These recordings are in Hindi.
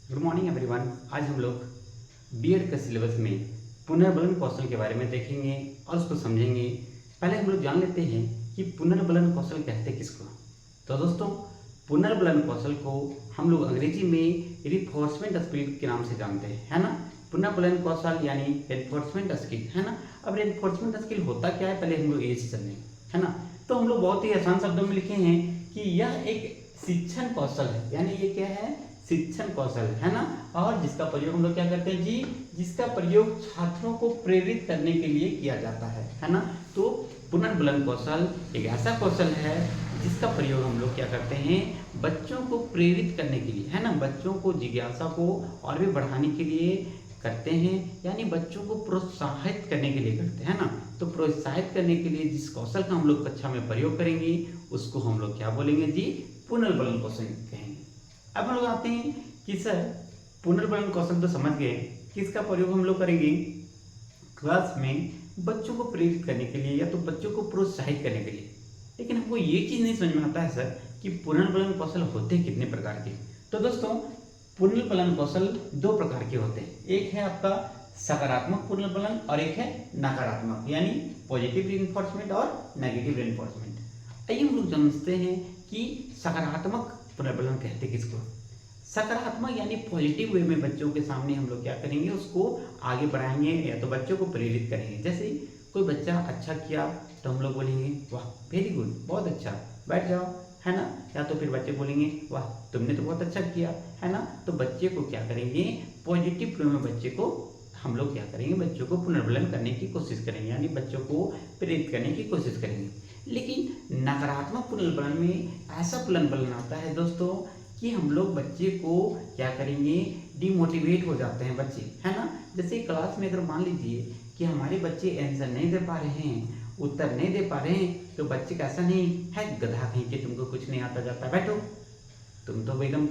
Good morning everyone. आज हम लोग बीएड के सिलेबस में पुनर्बलन कौशल के बारे में देखेंगे और उसको समझेंगे। पहले हम लोग जान लेते हैं कि पुनर्बलन कौशल कहते हैं किसको। तो दोस्तों, पुनर्बलन कौशल को हम लोग अंग्रेजी में रिफोर्समेंट स्किल के नाम से जानते हैं, है ना। पुनर्बलन कौशल यानी एनफोर्समेंट स्किल, है ना। अब एनफोर्समेंट स्किल होता क्या है, पहले हम लोग ये चीज समझें, है ना। तो हम लोग बहुत ही आसान शब्दों में लिखे हैं कि यह एक शिक्षण कौशल है, यानी ये क्या है, शिक्षण कौशल, है ना। और जिसका प्रयोग हम लोग क्या करते हैं जी, जिसका प्रयोग छात्रों को प्रेरित करने के लिए किया जाता है ना। तो पुनर्बलन कौशल एक ऐसा कौशल है जिसका प्रयोग हम लोग क्या करते हैं, बच्चों को प्रेरित करने के लिए, है ना, बच्चों को जिज्ञासा को और भी बढ़ाने के लिए करते हैं, यानी बच्चों को प्रोत्साहित करने के लिए करते हैं ना। तो प्रोत्साहित करने के लिए जिस कौशल का हम लोग कक्षा में प्रयोग करेंगे उसको हम लोग क्या बोलेंगे जी, पुनर्बलन कौशल कहेंगे। अब हम लोग आते हैं कि सर पुनर्बलन कौशल तो समझ गए, किसका प्रयोग हम लोग करेंगे क्लास में बच्चों को प्रेरित करने के लिए या तो बच्चों को प्रोत्साहित करने के लिए। लेकिन हमको ये चीज नहीं समझ में आता है सर कि पुनर्बलन कौशल होते कितने प्रकार के। तो दोस्तों, पुनर्बलन कौशल दो प्रकार के होते हैं। एक है आपका सकारात्मक पुनर्बलन और एक है नकारात्मक, यानी पॉजिटिव रिइंफोर्समेंट और नेगेटिव रिइंफोर्समेंट। आइए हम लोग समझते हैं कि सकारात्मक पुनर्बलन कहते किसको। सकारात्मक यानी पॉजिटिव वे में बच्चों के सामने हम लोग क्या करेंगे, उसको आगे बढ़ाएंगे या तो बच्चों को प्रेरित करेंगे। जैसे कोई बच्चा अच्छा किया तो हम लोग बोलेंगे वाह वेरी गुड, बहुत अच्छा, बैठ जाओ, है ना। या तो फिर बच्चे बोलेंगे वाह तुमने तो बहुत अच्छा किया, है ना। तो बच्चे को क्या करेंगे, पॉजिटिव वे में बच्चे को हम लोग क्या करेंगे, बच्चों को पुनर्बलन करने की कोशिश करेंगे, यानी बच्चों को प्रेरित करने की कोशिश करेंगे। लेकिन नकारात्मक पुनर्बलन में ऐसा पुनर्बलन आता है दोस्तों कि हम लोग बच्चे को क्या करेंगे, डिमोटिवेट हो जाते हैं बच्चे, है ना। जैसे क्लास में अगर मान लीजिए कि हमारे बच्चे आंसर नहीं दे पा रहे हैं, उत्तर नहीं दे पा रहे हैं, तो बच्चे का ऐसा नहीं है गधा कहीं के तुमको कुछ नहीं आता जाता, बैठो तुम तो एकदम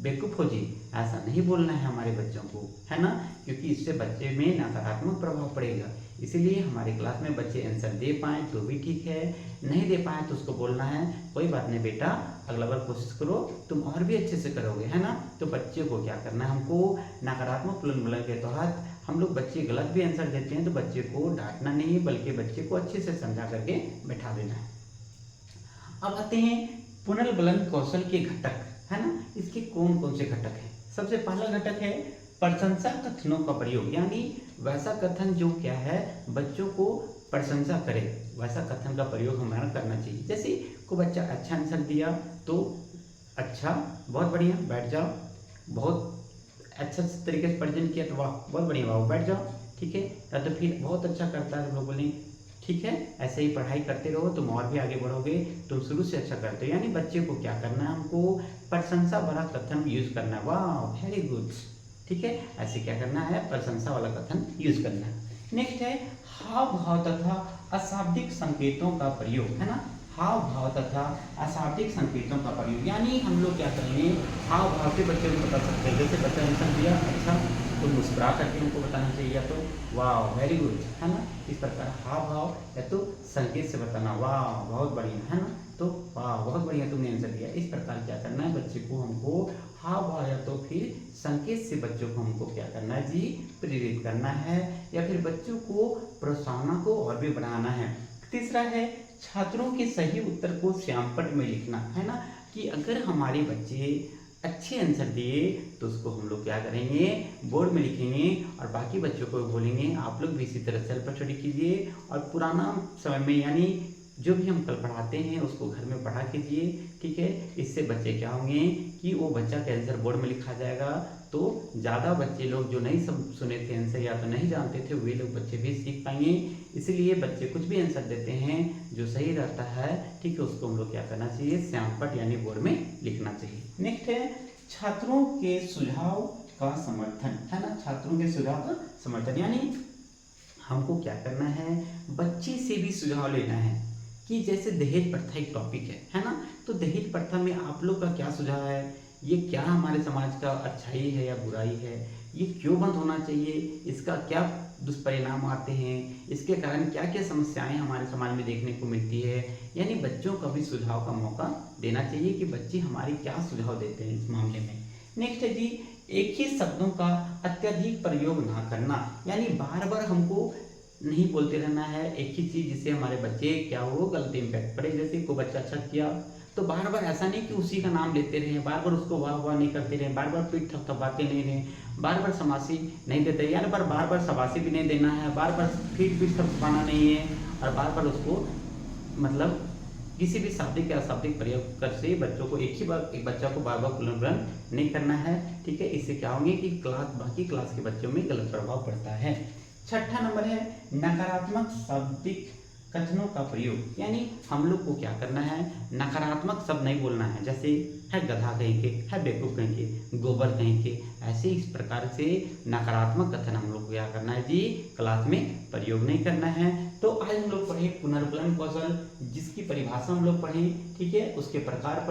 बेवकूफ हो जी, ऐसा नहीं बोलना है हमारे बच्चों को, है ना। क्योंकि इससे बच्चे में नकारात्मक प्रभाव पड़ेगा। इसीलिए हमारे क्लास में बच्चे आंसर दे पाए तो भी ठीक है, नहीं दे पाए तो उसको बोलना है कोई बात नहीं बेटा, अगला बार कोशिश करो, तुम और भी अच्छे से करोगे, है ना। तो बच्चे को क्या करना है, हमको नकारात्मक पुनर्बलन के तहत हम लोग बच्चे गलत भी आंसर देते हैं तो बच्चे को डांटना नहीं बल्कि बच्चे को अच्छे से समझा करके बैठा देना है। अब आते हैं पुनर्बलन कौशल के घटक, है ना। इसके कौन कौन से घटक हैं। सबसे पहला घटक है प्रशंसा कथनों का प्रयोग, यानी वैसा कथन जो क्या है, बच्चों को प्रशंसा करे, वैसा कथन का प्रयोग हमारा करना चाहिए। जैसे कोई बच्चा अच्छा आंसर दिया तो अच्छा, बहुत बढ़िया, बैठ जाओ, बहुत अच्छा तरीके से प्रेजेंट किया तो वाह बहुत बढ़िया, वाह बैठ जाओ, ठीक है। या तो फिर बहुत अच्छा करता है तो लोग बोलें ठीक है, ऐसे ही पढ़ाई करते रहो, तुम और भी आगे बढ़ोगे, तुम शुरू से अच्छा करते हो। यानी बच्चे को क्या करना है, हमको प्रशंसा भरा कथन यूज करना है, वाह वेरी गुड, ठीक है। ऐसे क्या करना है, प्रशंसा वाला कथन यूज करना है। नेक्स्ट है हाव भाव तथा अशाब्दिक संकेतों का प्रयोग, है ना। हाव भाव तथा अशाब्दिक संकेतों का प्रयोग, यानी हम लोग क्या करेंगे, हाव भाव से बच्चे को बता सकते हैं। जैसे बच्चा आंसर दिया अच्छा तो मुस्कुरा करके उनको बताना चाहिए, या तो वाह वेरी गुड, है ना। इस प्रकार हाव भाव या तो संकेत से बताना, वाह बहुत बढ़िया, है ना। तो वाह बहुत बढ़िया तुमने आंसर दिया। इस प्रकार क्या करना है, बच्चे को हमको हाव भाव या तो फिर संकेत से बच्चों को हमको क्या करना है जी, प्रेरित करना है, या फिर बच्चों को प्रोत्साहन को और भी बढ़ाना है। तीसरा है छात्रों के सही उत्तर को श्यामपट्ट में लिखना, है ना। कि अगर हमारे बच्चे अच्छे आंसर दिए तो उसको हम लोग क्या करेंगे, बोर्ड में लिखेंगे और बाकी बच्चों को बोलेंगे आप लोग भी इसी तरह सेल्फ स्टडी कीजिए और पुराना समय में यानी जो भी हम कल पढ़ाते हैं उसको घर में पढ़ा कीजिए, ठीक है। इससे बच्चे क्या होंगे कि वो बच्चा का आंसर बोर्ड में लिखा जाएगा तो ज़्यादा बच्चे लोग जो नहीं सुने थे आंसर या तो नहीं जानते थे वे लोग बच्चे भी सीख पाएंगे। इसलिए बच्चे कुछ भी आंसर देते हैं जो सही रहता है, ठीक है, उसको हम लोग क्या करना चाहिए, श्यामपट्ट यानी बोर्ड में लिखना चाहिए। नेक्स्ट है छात्रों के सुझाव का समर्थन, है ना। छात्रों के सुझाव का समर्थन यानी हमको क्या करना है, बच्चे से भी सुझाव लेना है। कि जैसे दहेज प्रथा एक टॉपिक है ना। तो दहेज प्रथा में आप लोग का क्या सुझाव है, ये क्या हमारे समाज का अच्छाई है या बुराई है, ये क्यों बंद होना चाहिए, इसका क्या दुष्परिणाम आते हैं, इसके कारण क्या क्या समस्याएं हमारे समाज में देखने को मिलती है। यानी बच्चों का भी सुझाव का मौका देना चाहिए कि बच्चे हमारे क्या सुझाव देते हैं इस मामले में। नेक्स्ट है जी एक ही शब्दों का अत्यधिक प्रयोग ना करना, यानी बार बार हमको नहीं बोलते रहना है एक ही चीज जिससे हमारे बच्चे क्या हो गलत इम्पैक्ट पड़े। जैसे कोई बच्चा अच्छा किया तो बार बार ऐसा नहीं कि उसी का नाम लेते रहें, बार बार उसको वाह वाह नहीं करते रहें, बार बार पीठ थपथपाते नहीं रहें, बार बार शाबाशी नहीं देते, यार बार बार शाबाशी भी नहीं देना है, बार बार पीठ थपथपाना नहीं है, और बार बार उसको मतलब किसी भी शाब्दिक या अशाब्दिक प्रयोग कर से बच्चों को एक बच्चा को बार बार पुनर्वलन नहीं करना है। ठीक है, इससे क्या होंगे कि बाकी क्लास के बच्चों में गलत प्रभाव पड़ता है। छठा नंबर है नकारात्मक शाब्दिक कथनों का प्रयोग, यानी हम लोग को क्या करना है, नकारात्मक शब्द नहीं बोलना है। जैसे है गधा कहेंगे, है बेवकूफ कहेंगे, गोबर कहेंगे, ऐसे इस प्रकार से नकारात्मक कथन हम लोग को क्या करना है जी, क्लास में प्रयोग नहीं करना है। तो आज हम लोग पढ़े पुनर्बलन कौशल, जिसकी परिभाषा हम लोग पढ़े, ठीक है, उसके प्रकार